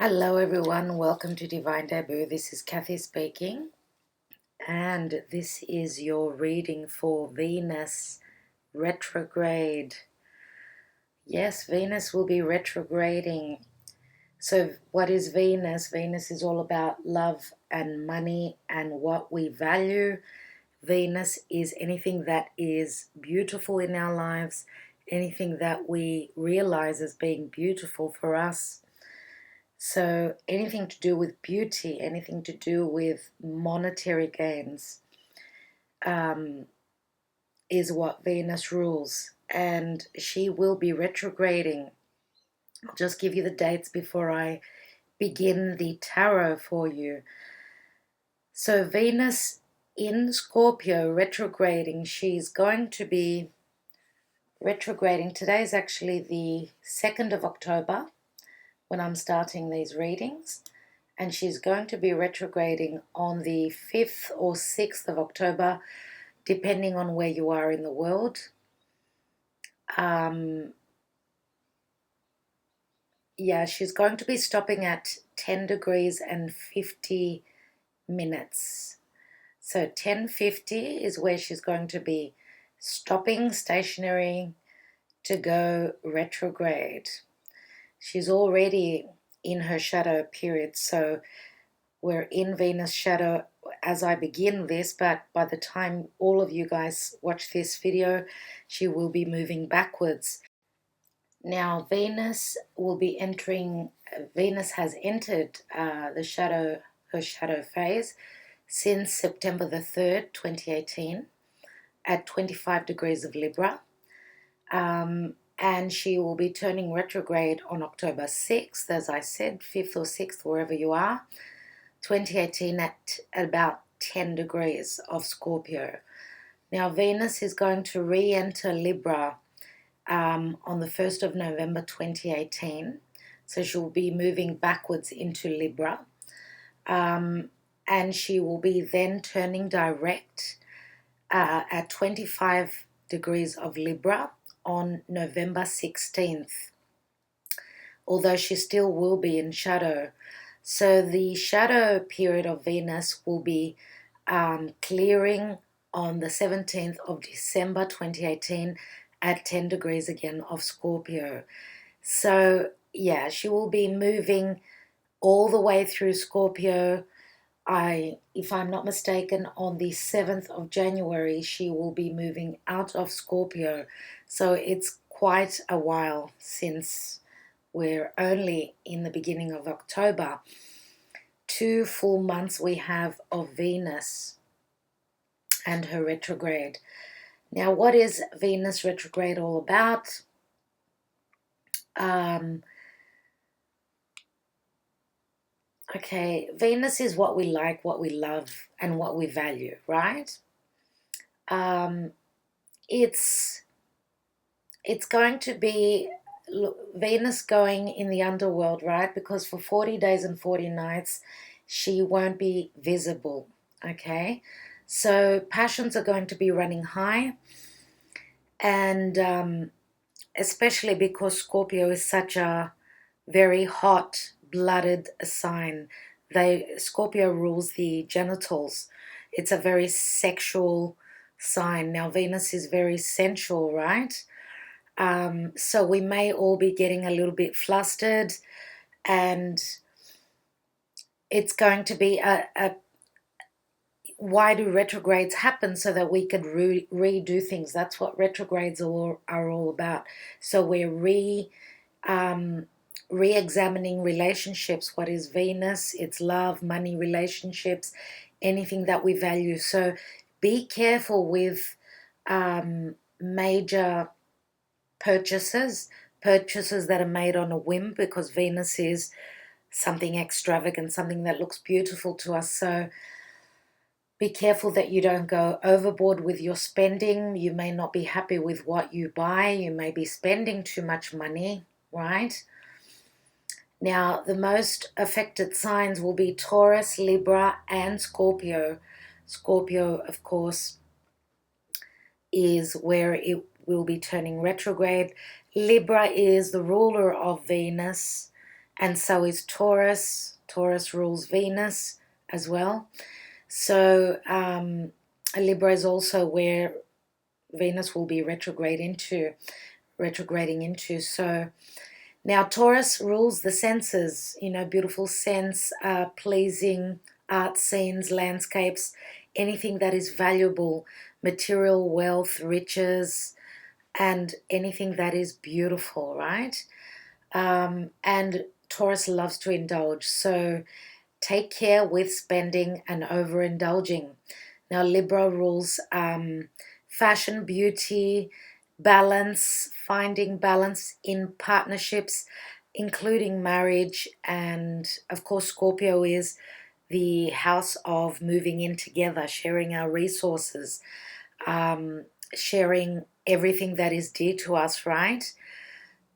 Hello everyone, welcome to Divine Debut. This is Kathy speaking, and this is your reading for Venus retrograde. Yes, Venus will be retrograding. So what is Venus? Venus is all about love and money and what we value. Venus is anything that is beautiful in our lives, anything that we realize as being beautiful for us. So anything to do with beauty, anything to do with monetary gains is what Venus rules. And she will be retrograding. I'll just give you the dates before I begin the tarot for you. So Venus in Scorpio retrograding, she's going to be retrograding. Today is actually the 2nd of October when I'm starting these readings. And she's going to be retrograding on the 5th or 6th of October, depending on where you are in the world. She's going to be stopping at 10 degrees and 50 minutes. So 10:50 is where she's going to be stopping stationary to go retrograde. She's already in her shadow period, so we're in Venus shadow as I begin this, but by the time all of you guys watch this video, she will be moving backwards. Now Venus has entered her shadow phase since September the 3rd, 2018 at 25 degrees of Libra. And she will be turning retrograde on October 6th, as I said, 5th or 6th, wherever you are, 2018 at about 10 degrees of Scorpio. Now Venus is going to re-enter Libra on the 1st of November 2018. So she'll be moving backwards into Libra. And she will be then turning direct at 25 degrees of Libra on November 16th, although she still will be in shadow. So the shadow period of Venus will be clearing on the 17th of December 2018 at 10 degrees again of Scorpio. So yeah, she will be moving all the way through Scorpio. If I'm not mistaken, on the 7th of January, she will be moving out of Scorpio. So it's quite a while since we're only in the beginning of October. 2 full months we have of Venus and her retrograde. Now, what is Venus retrograde all about? Okay, Venus is what we like, what we love, and what we value, right? It's going to be Venus going in the underworld, right? Because for 40 days and 40 nights, she won't be visible, okay? So passions are going to be running high, and especially because Scorpio is such a very hot-blooded sign. Scorpio rules the genitals. It's a very sexual sign. Now Venus is very sensual, right? So we may all be getting a little bit flustered, and it's going to be why do retrogrades happen? So that we could redo things. That's what retrogrades are all about. So we're re-examining relationships. What is Venus? It's love, money, relationships, anything that we value. So be careful with major purchases that are made on a whim, because Venus is something extravagant, something that looks beautiful to us. So be careful that you don't go overboard with your spending. You may not be happy with what you buy. You may be spending too much money, right? Now, the most affected signs will be Taurus, Libra, and Scorpio. Scorpio, of course, is where it will be turning retrograde. Libra is the ruler of Venus, and so is Taurus. Taurus rules Venus as well. So Libra is also where Venus will be retrograding into. So now Taurus rules the senses, beautiful scents, pleasing art scenes, landscapes, anything that is valuable, material wealth, riches, and anything that is beautiful, right? And Taurus loves to indulge, so take care with spending and overindulging. Now Libra rules fashion, beauty, balance, finding balance in partnerships, including marriage, and of course Scorpio is the house of moving in together, sharing our resources, sharing everything that is dear to us, right?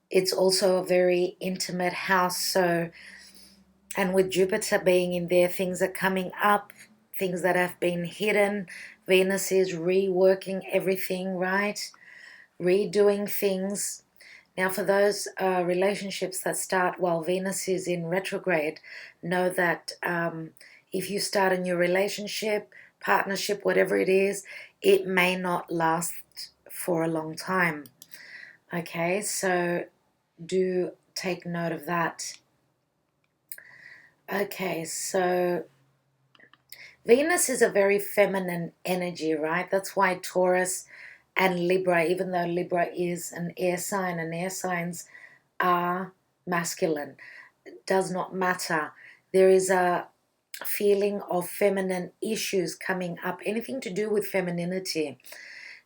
It's also a very intimate house, so, and with Jupiter being in there, things are coming up, things that have been hidden. Venus is reworking everything, right? Redoing things. Now, for those relationships that start while Venus is in retrograde, know that if you start a new relationship, partnership, whatever it is, it may not last for a long time. Okay, so do take note of that. Okay, so Venus is a very feminine energy, right? That's why Taurus and Libra, even though Libra is an air sign and air signs are masculine, does not matter. There is a feeling of feminine issues coming up, anything to do with femininity.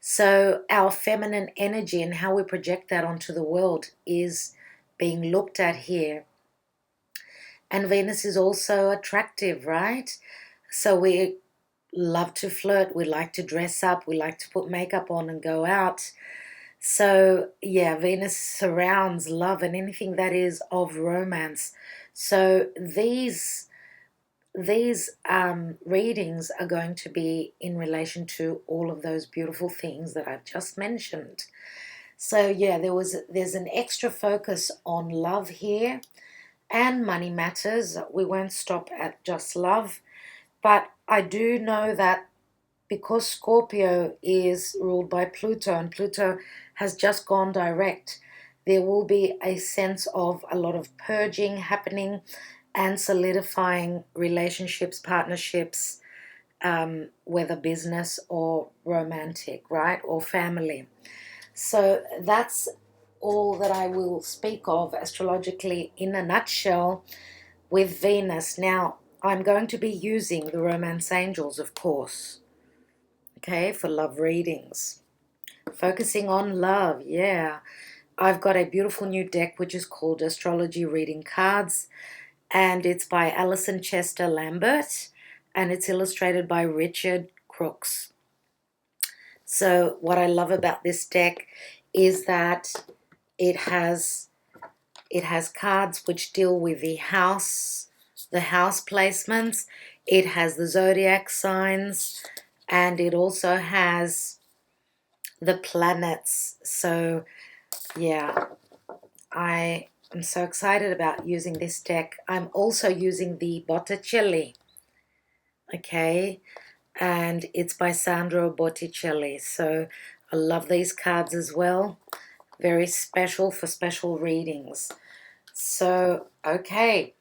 So our feminine energy and how we project that onto the world is being looked at here. And Venus is also attractive, right? So we love to flirt, we like to dress up, we like to put makeup on and go out. So yeah, Venus surrounds love and anything that is of romance. So these readings are going to be in relation to all of those beautiful things that I've just mentioned. So yeah, there's an extra focus on love here and money matters. We won't stop at just love, but I do know that because Scorpio is ruled by Pluto and Pluto has just gone direct, there will be a sense of a lot of purging happening and solidifying relationships, partnerships, whether business or romantic, right, or family. So that's all that I will speak of astrologically in a nutshell with Venus. Now, I'm going to be using the Romance Angels, of course, okay, for love readings. Focusing on love, yeah. I've got a beautiful new deck which is called Astrology Reading Cards, and it's by Alison, Chester-Lambert, and it's illustrated by Richard Crookes. So what I love about this deck is that it has cards which deal with the house placements. It has the zodiac signs, and it also has the planets. So yeah, I am so excited about using this deck. I'm also using the Botticelli, okay, and it's by Sandro Botticelli. So I love these cards as well. Very special for special readings. So, okay,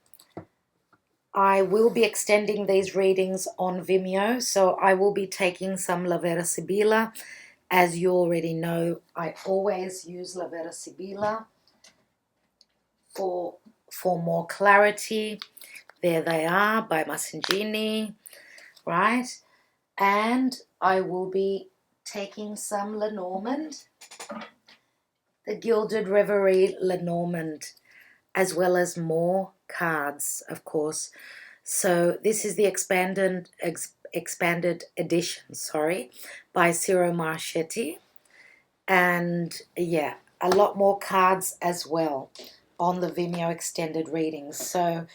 I will be extending these readings on Vimeo. So I will be taking some La Vera Sibilla. As you already know, I always use La Vera Sibilla for more clarity. There they are by Massingini, right? And I will be taking some Lenormand, the Gilded Reverie Lenormand, as well as more cards, of course. So this is the expanded edition, by Ciro Marchetti. And yeah, a lot more cards as well on the Vimeo extended readings. So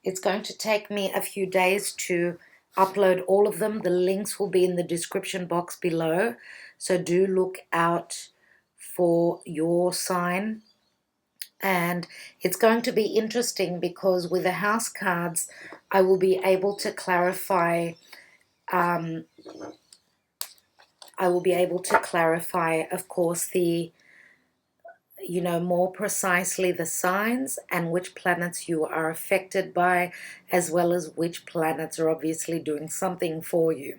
it's going to take me a few days to upload all of them. The links will be in the description box below. So do look out for your sign And it's going to be interesting because with the house cards, I will be able to clarify, of course, the, more precisely the signs and which planets you are affected by, as well as which planets are obviously doing something for you.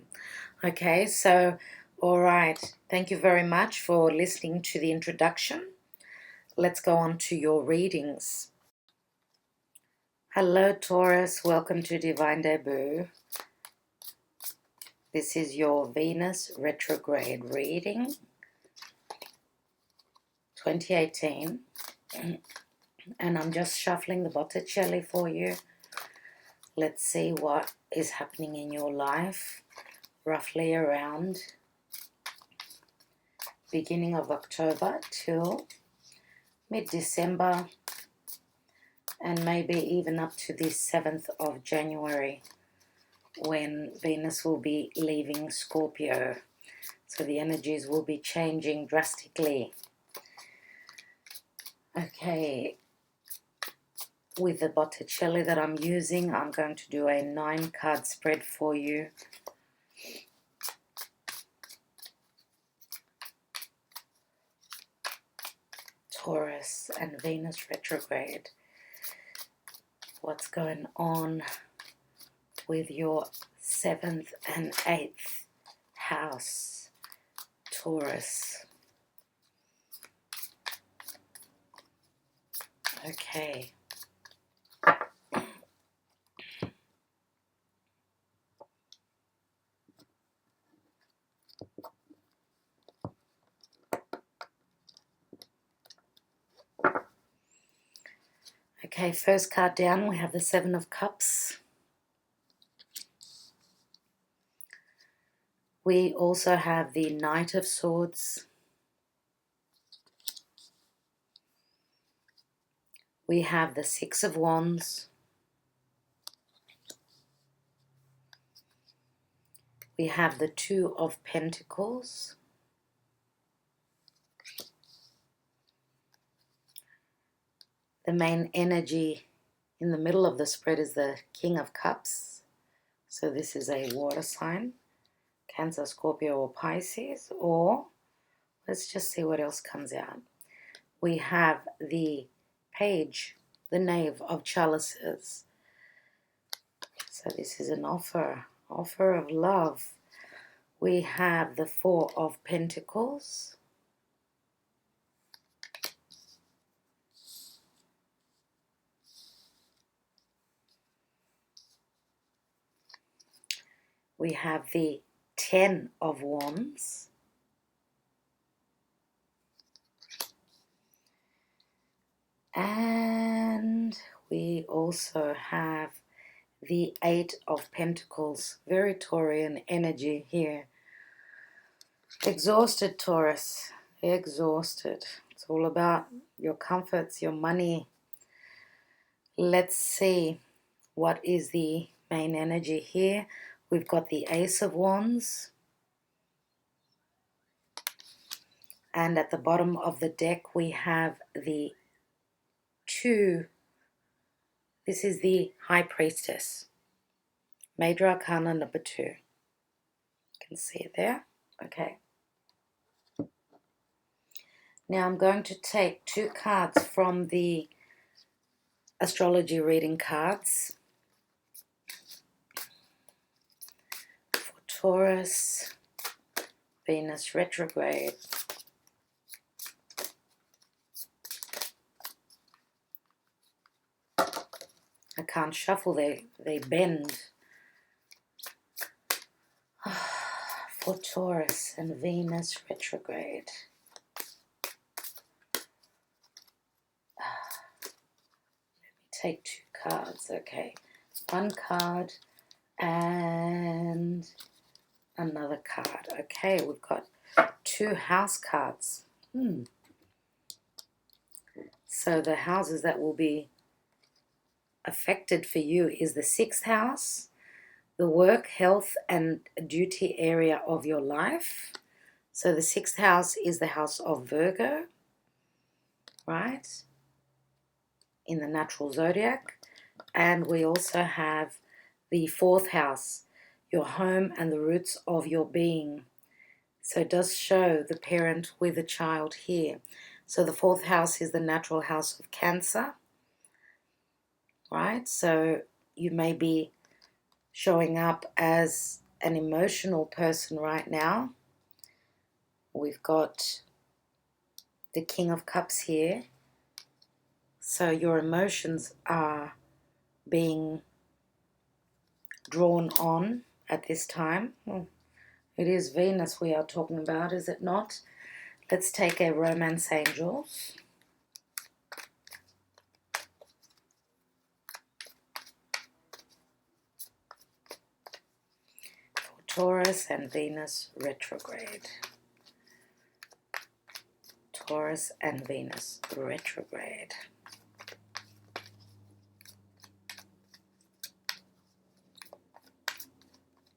Okay, so, all right. Thank you very much for listening to the introduction. Let's go on to your readings. Hello, Taurus. Welcome to Divine Debut. This is your Venus retrograde reading, 2018. And I'm just shuffling the Botticelli for you. Let's see what is happening in your life, roughly around beginning of October till mid-December, and maybe even up to the 7th of January, when Venus will be leaving Scorpio. So the energies will be changing drastically. Okay, with the Botticelli that I'm using, I'm going to do a 9-card spread for you. Taurus and Venus retrograde. What's going on with your 7th and 8th house, Taurus? Okay. Okay, first card down, we have the 7 of Cups. We also have the Knight of Swords. We have the 6 of Wands. We have the 2 of Pentacles. The main energy in the middle of the spread is the King of Cups. So this is a water sign, Cancer, Scorpio, or Pisces. Or let's just see what else comes out. We have the Page, the Knave of Chalices. So this is an offer of love. We have the 4 of Pentacles. We have the 10 of Wands. And we also have the 8 of Pentacles. Very Taurian energy here. Exhausted, Taurus. Exhausted. It's all about your comforts, your money. Let's see what is the main energy here. We've got the Ace of Wands. And at the bottom of the deck, we have the 2. This is the High Priestess. Major Arcana number 2. You can see it there. Okay. Now I'm going to take 2 cards from the astrology reading cards for Taurus, Venus retrograde. I can't shuffle, they bend. For Taurus and Venus retrograde. Take 2 cards, okay. 1 card and another card. Okay, we've got 2 house cards. So the houses that will be affected for you is the 6th house, the work, health, and duty area of your life. So the 6th house is the house of Virgo, right? in the natural zodiac. And we also have the 4th house, your home and the roots of your being. So it does show the parent with a child here. So the 4th house is the natural house of Cancer, right? So you may be showing up as an emotional person right now. We've got the King of Cups here. So your emotions are being drawn on at this time. Well, it is Venus we are talking about, is it not? Let's take a romance angels. For Taurus and Venus retrograde. Taurus and Venus retrograde.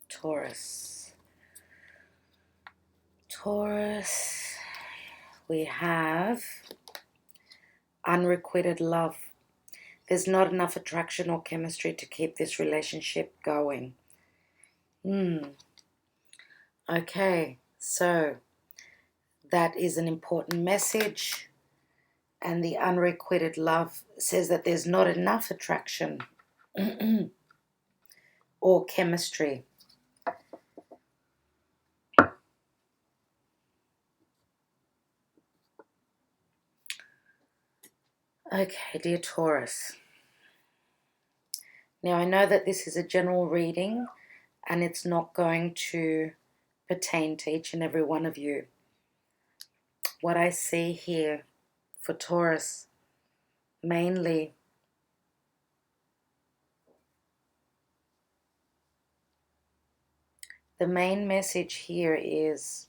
Taurus. Taurus, we have unrequited love. There's not enough attraction or chemistry to keep this relationship going. Okay, so that is an important message. And the unrequited love says that there's not enough attraction or chemistry. Okay, dear Taurus. Now, I know that this is a general reading and it's not going to pertain to each and every one of you. What I see here for Taurus, mainly, the main message here is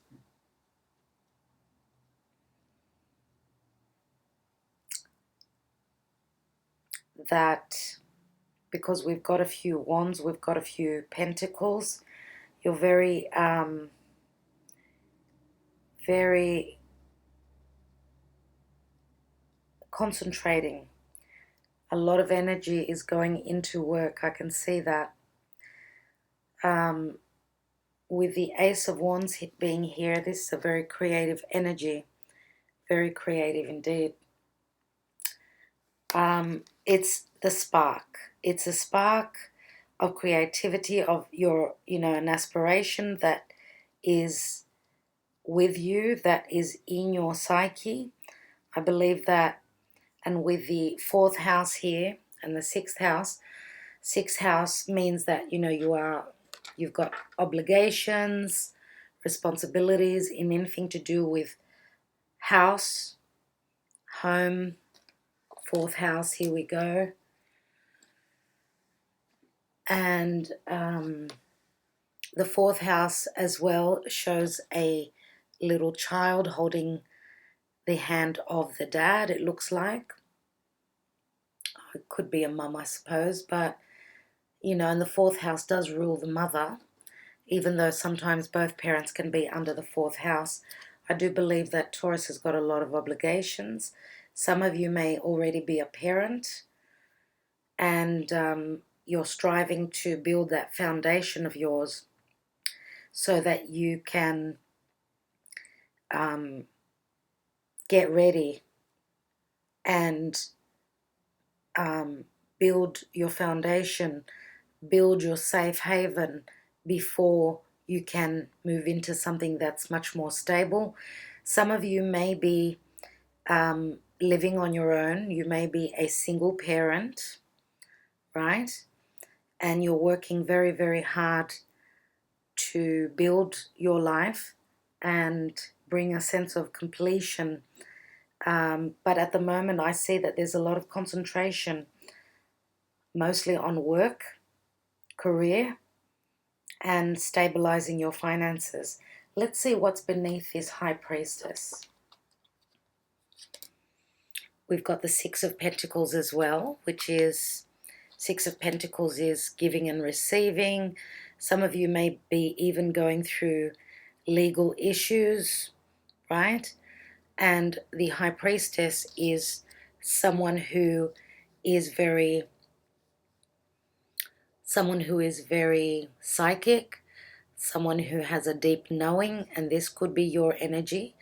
that because we've got a few wands, we've got a few pentacles, you're very concentrating. A lot of energy is going into work. I can see that. With the Ace of Wands being here, this is a very creative energy. Very creative indeed. It's the spark. It's a spark of creativity, of your, an aspiration that is with you, that is in your psyche. I believe that, and with the 4th house here and the 6th house, 6th house means that, you've got obligations, responsibilities in anything to do with house, home. 4th house, here we go. And the 4th house as well shows a little child holding the hand of the dad, it looks like. It could be a mum, I suppose, but, and the 4th house does rule the mother, even though sometimes both parents can be under the 4th house. I do believe that Taurus has got a lot of obligations. Some of you may already be a parent, and you're striving to build that foundation of yours so that you can get ready and build your foundation, build your safe haven before you can move into something that's much more stable. Some of you may be living on your own. You may be a single parent, right? And you're working very, very hard to build your life and bring a sense of completion. But at the moment, I see that there's a lot of concentration, mostly on work, career, and stabilizing your finances. Let's see what's beneath this High Priestess. We've got the 6 of Pentacles as well, which is, 6 of Pentacles is giving and receiving. Some of you may be even going through legal issues, right? And the High Priestess is someone who is someone who is very psychic, someone who has a deep knowing, and this could be your energy.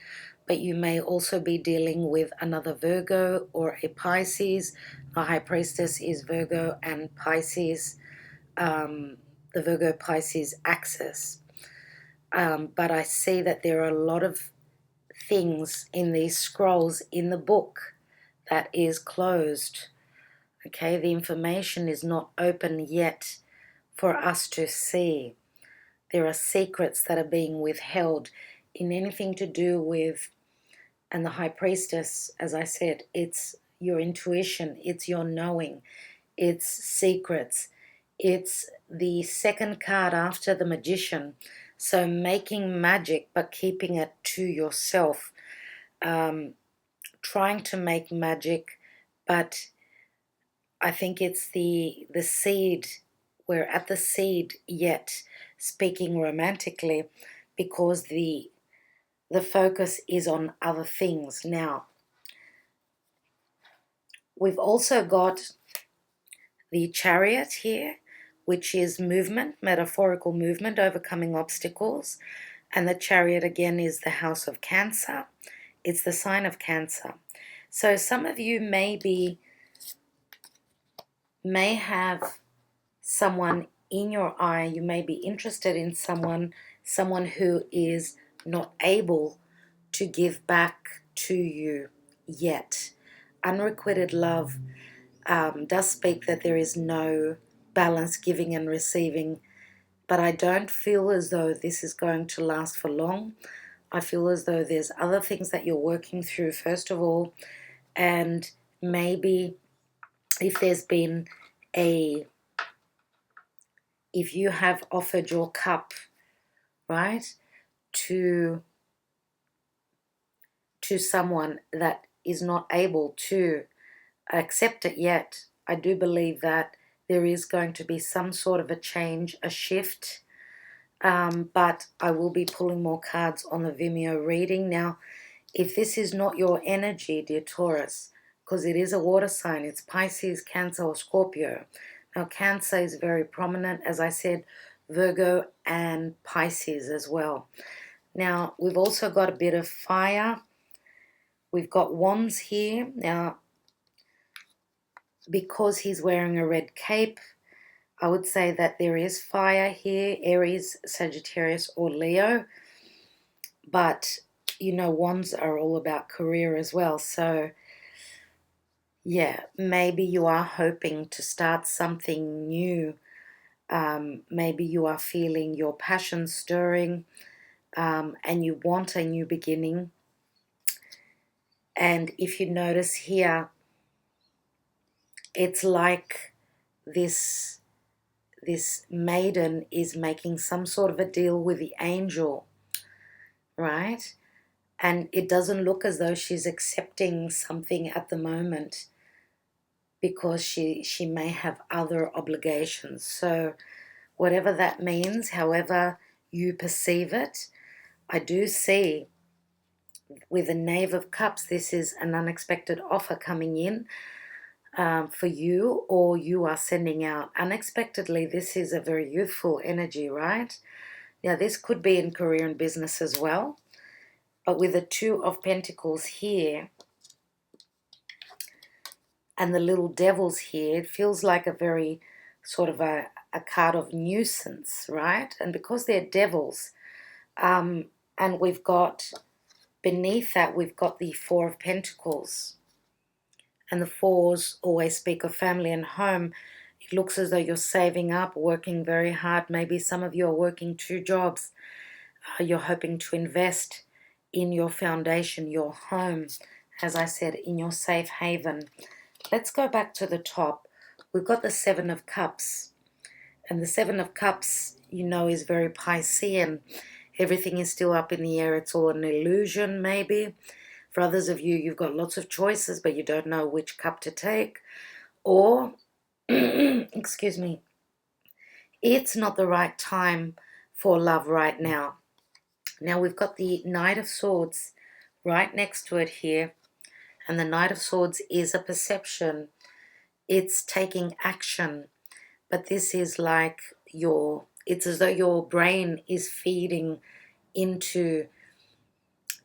But you may also be dealing with another Virgo or a Pisces. The High Priestess is Virgo and Pisces, the Virgo-Pisces axis. But I see that there are a lot of things in these scrolls in the book that is closed. Okay, the information is not open yet for us to see. There are secrets that are being withheld in anything to do with, and the High Priestess, as I said, it's your intuition, it's your knowing, it's secrets. It's the second card after the Magician. So making magic but keeping it to yourself. Trying to make magic, but I think it's the seed. We're at the seed yet, speaking romantically, because the focus is on other things. Now, we've also got the Chariot here, which is movement, metaphorical movement, overcoming obstacles. And the Chariot again is the house of Cancer. It's the sign of Cancer. So some of you may have someone in your eye. You may be interested in someone who is not able to give back to you yet. Unrequited love does speak that there is no balance giving and receiving, but I don't feel as though this is going to last for long. I feel as though there's other things that you're working through first of all, and maybe if you have offered your cup, right, to someone that is not able to accept it yet, I do believe that there is going to be some sort of a change, a shift, but I will be pulling more cards on the Vimeo reading. Now, if this is not your energy, dear Taurus, because it is a water sign, it's Pisces, Cancer, or Scorpio. Now, Cancer is very prominent, as I said, Virgo and Pisces as well. Now, we've also got a bit of fire. We've got wands here. Now, because he's wearing a red cape, I would say that there is fire here, Aries, Sagittarius, or Leo. But, you know, wands are all about career as well. So, yeah, maybe you are hoping to start something new. Maybe you are feeling your passion stirring, and you want a new beginning. And if you notice here, it's like this maiden is making some sort of a deal with the angel, right? And it doesn't look as though she's accepting something at the moment, because she may have other obligations. So whatever that means, however you perceive it, I do see with the Knave of Cups, this is an unexpected offer coming in for you, or you are sending out unexpectedly. This is a very youthful energy, right? Now, this could be in career and business as well. But with the Two of Pentacles here and the little devils here, it feels like a very sort of a card of nuisance, right? And because they're devils, and we've got beneath that, we've got the Four of Pentacles. And the fours always speak of family and home. It looks as though you're saving up, working very hard. Maybe some of you are working 2 jobs. You're hoping to invest in your foundation, your home, as I said, in your safe haven. Let's go back to the top. We've got the Seven of Cups. And the Seven of Cups, you know, is very Piscean. Everything is still up in the air. It's all an illusion, maybe. For others of you, you've got lots of choices, but you don't know which cup to take. Or, excuse me, it's not the right time for love right now. Now, we've got the Knight of Swords right next to it here. And the Knight of Swords is a perception. it's taking action, but this is like it's as though your brain is feeding into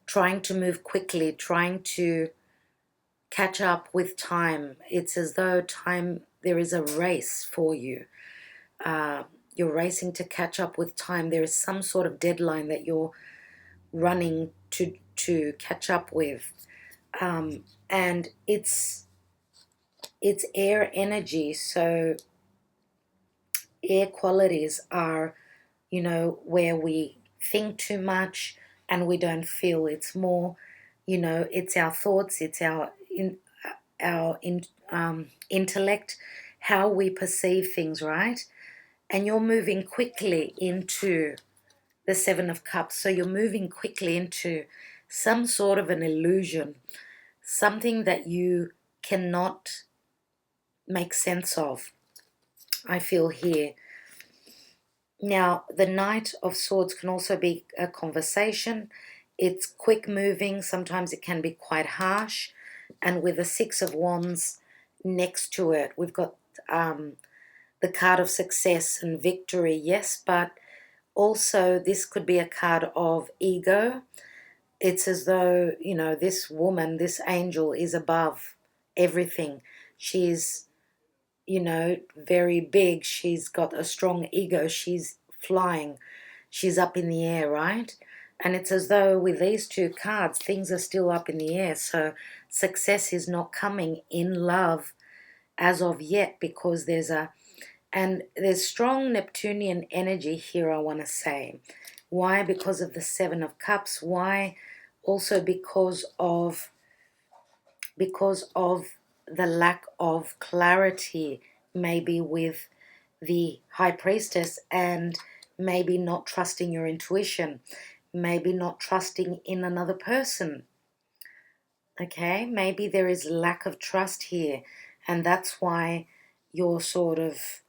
trying to move quickly, trying to catch up with time. It's as though there is a race for you. You're racing to catch up with time. There is some sort of deadline that you're running to catch up with. And it's air energy, so air qualities are, where we think too much and we don't feel. It's more, it's our thoughts, it's our intellect, how we perceive things, right? And you're moving quickly into the Seven of Cups. So you're moving quickly into some sort of an illusion, something that you cannot make sense of, I feel here. Now, the Knight of Swords can also be a conversation. It's quick moving. Sometimes it can be quite harsh. And with the Six of Wands next to it, we've got the card of success and victory, yes, but also this could be a card of ego. It's as though, this woman, this angel is above everything. She's, very big. She's got a strong ego. She's flying. She's up in the air, right? And it's as though with these two cards, things are still up in the air. So success is not coming in love as of yet, because there's strong Neptunian energy here, I want to say. Why? Because of the Seven of Cups. Why? Also because of the lack of clarity, maybe with the High Priestess, and maybe not trusting your intuition, maybe not trusting in another person. Okay, maybe there is lack of trust here, and that's why you're sort of,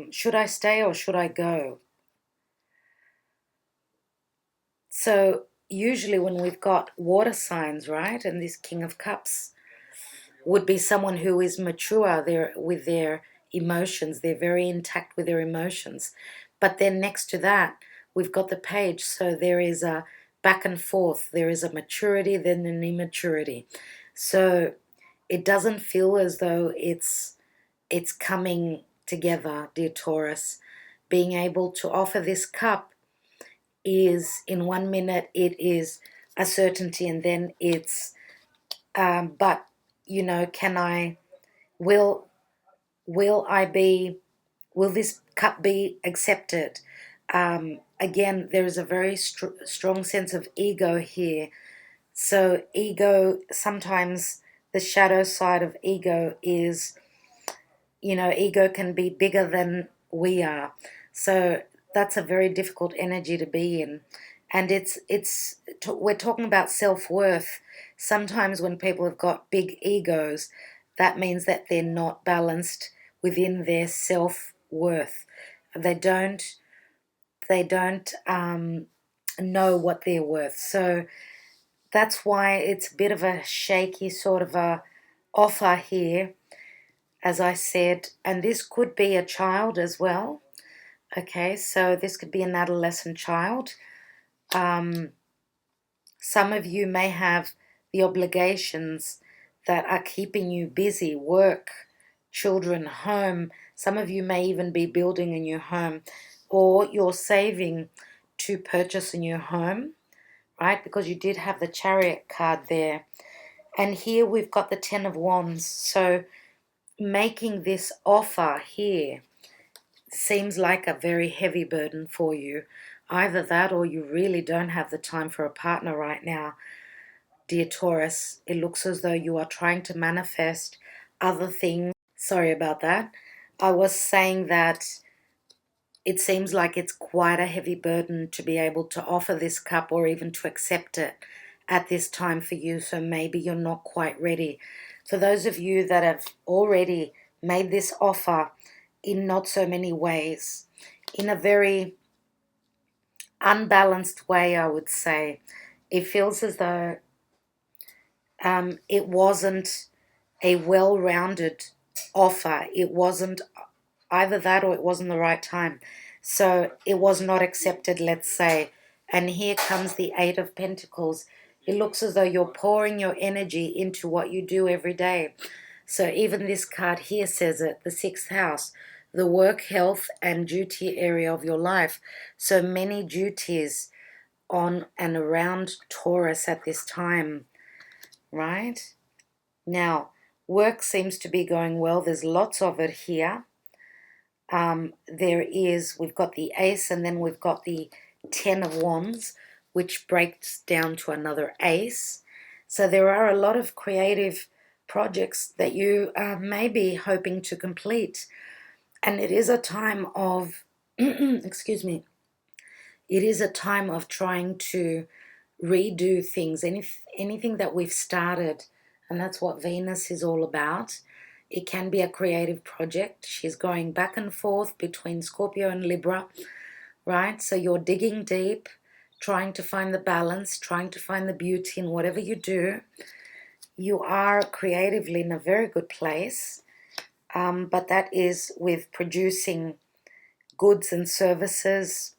should I stay or should I go? So usually when we've got water signs, right, and this King of Cups would be someone who is mature with their emotions. They're very intact with their emotions. But then next to that, we've got the Page. So there is a back and forth. There is a maturity, then an immaturity. So it doesn't feel as though it's coming together, dear Taurus. Being able to offer this cup is, in 1 minute, it is a certainty, and then it's, but, can I, will this cup be accepted? Again, there is a very strong sense of ego here. So ego, sometimes the shadow side of ego is, ego can be bigger than we are. So that's a very difficult energy to be in. And we're talking about self-worth. Sometimes when people have got big egos, that means that they're not balanced within their self-worth. They don't know what they're worth. So that's why it's a bit of a shaky sort of a offer here, as I said. And this could be a child as well. Okay, so this could be an adolescent child. Some of you may have the obligations that are keeping you busy, work, children, home. Some of you may even be building a new home, or you're saving to purchase a new home, right? Because you did have the Chariot card there. And here we've got the Ten of Wands. So making this offer here seems like a very heavy burden for you. Either that, or you really don't have the time for a partner right now, dear Taurus. It looks as though you are trying to manifest other things. Sorry about that. I was saying that it seems like it's quite a heavy burden to be able to offer this cup or even to accept it at this time for you. So maybe you're not quite ready. For those of you that have already made this offer in not so many ways, in a very unbalanced way, I would say, it feels as though it wasn't a well-rounded offer. It wasn't either that or it wasn't the right time. So it was not accepted, let's say. And here comes the Eight of Pentacles. It looks as though you're pouring your energy into what you do every day. So even this card here says it, the sixth house, the work, health, and duty area of your life. So many duties on and around Taurus at this time, right? Now, work seems to be going well. There's lots of it here. We've got the ace, and then we've got the 10 of wands, which breaks down to another ace. So there are a lot of creative projects that you may be hoping to complete. And it is a time of, excuse me, it is a time of trying to redo things, anything that we've started. And that's what Venus is all about. It can be a creative project. She's going back and forth between Scorpio and Libra, right? So you're digging deep, trying to find the balance, trying to find the beauty in whatever you do. You are creatively in a very good place, but that is with producing goods and services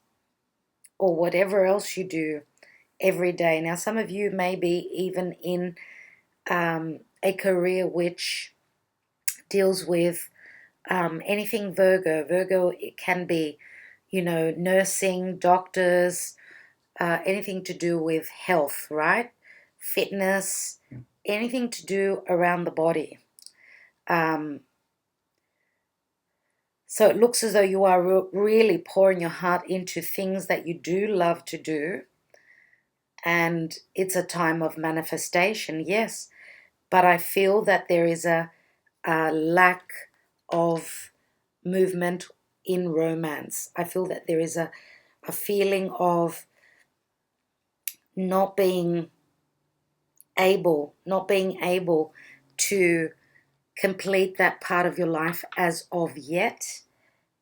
or whatever else you do every day. Now, some of you may be even in a career which deals with anything Virgo. Virgo, it can be, nursing, doctors, anything to do with health, right? Fitness, anything to do around the body. So it looks as though you are really pouring your heart into things that you do love to do. And it's a time of manifestation, yes. But I feel that there is a lack of movement in romance. I feel that there is a feeling of not being able to complete that part of your life as of yet.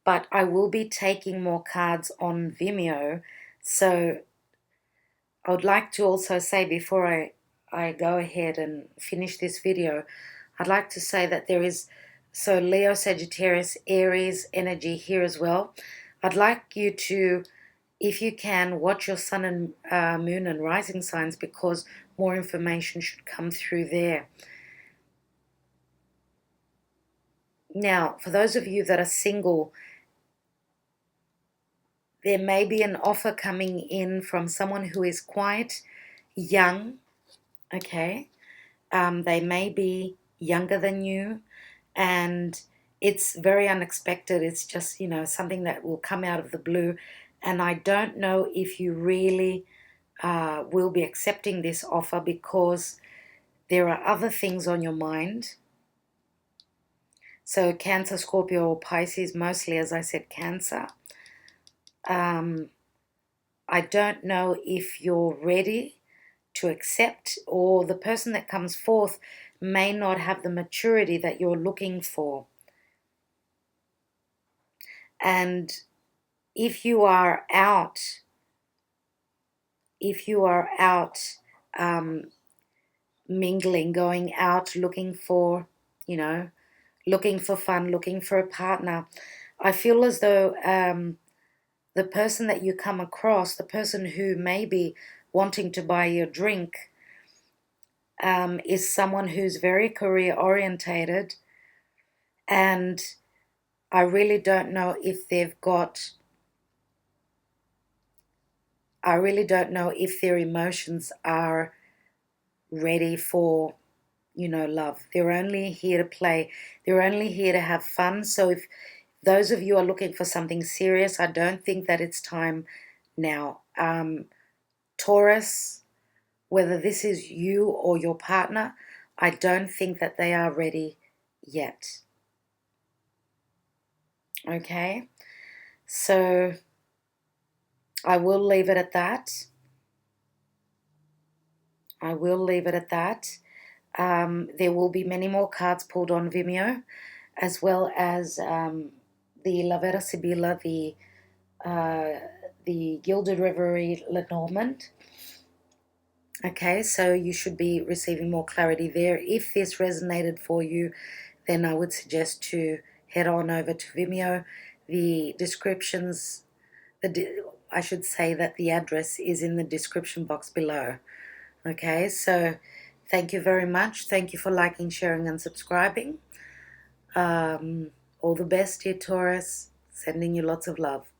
But I will be taking more cards on Vimeo. So I would like to also say before I go ahead and finish this video, I'd like to say that there is, so Leo, Sagittarius, Aries energy here as well. I'd like you to, if you can, watch your sun and moon and rising signs, because more information should come through there. Now, for those of you that are single, there may be an offer coming in from someone who is quite young, okay? They may be younger than you, and it's very unexpected. It's just, something that will come out of the blue. And I don't know if you really will be accepting this offer, because there are other things on your mind. So Cancer, Scorpio, or Pisces, mostly, as I said, Cancer. I don't know if you're ready to accept, or the person that comes forth may not have the maturity that you're looking for. And if you are out mingling, going out, looking for fun, looking for a partner, I feel as though the person that you come across, the person who may be wanting to buy you a drink, is someone who's very career orientated, and I really don't know if their emotions are ready for, love. They're only here to play. They're only here to have fun. So if those of you are looking for something serious, I don't think that it's time now. Taurus, whether this is you or your partner, I don't think that they are ready yet. Okay? So I will leave it at that. There will be many more cards pulled on Vimeo, as well as the La Vera Sibilla, the Gilded Reverie Lenormand. Okay, so you should be receiving more clarity there. If this resonated for you, then I would suggest to head on over to Vimeo. The descriptions, I should say that the address is in the description box below. Okay, so thank you very much. Thank you for liking, sharing, and subscribing. All the best, dear Taurus. Sending you lots of love.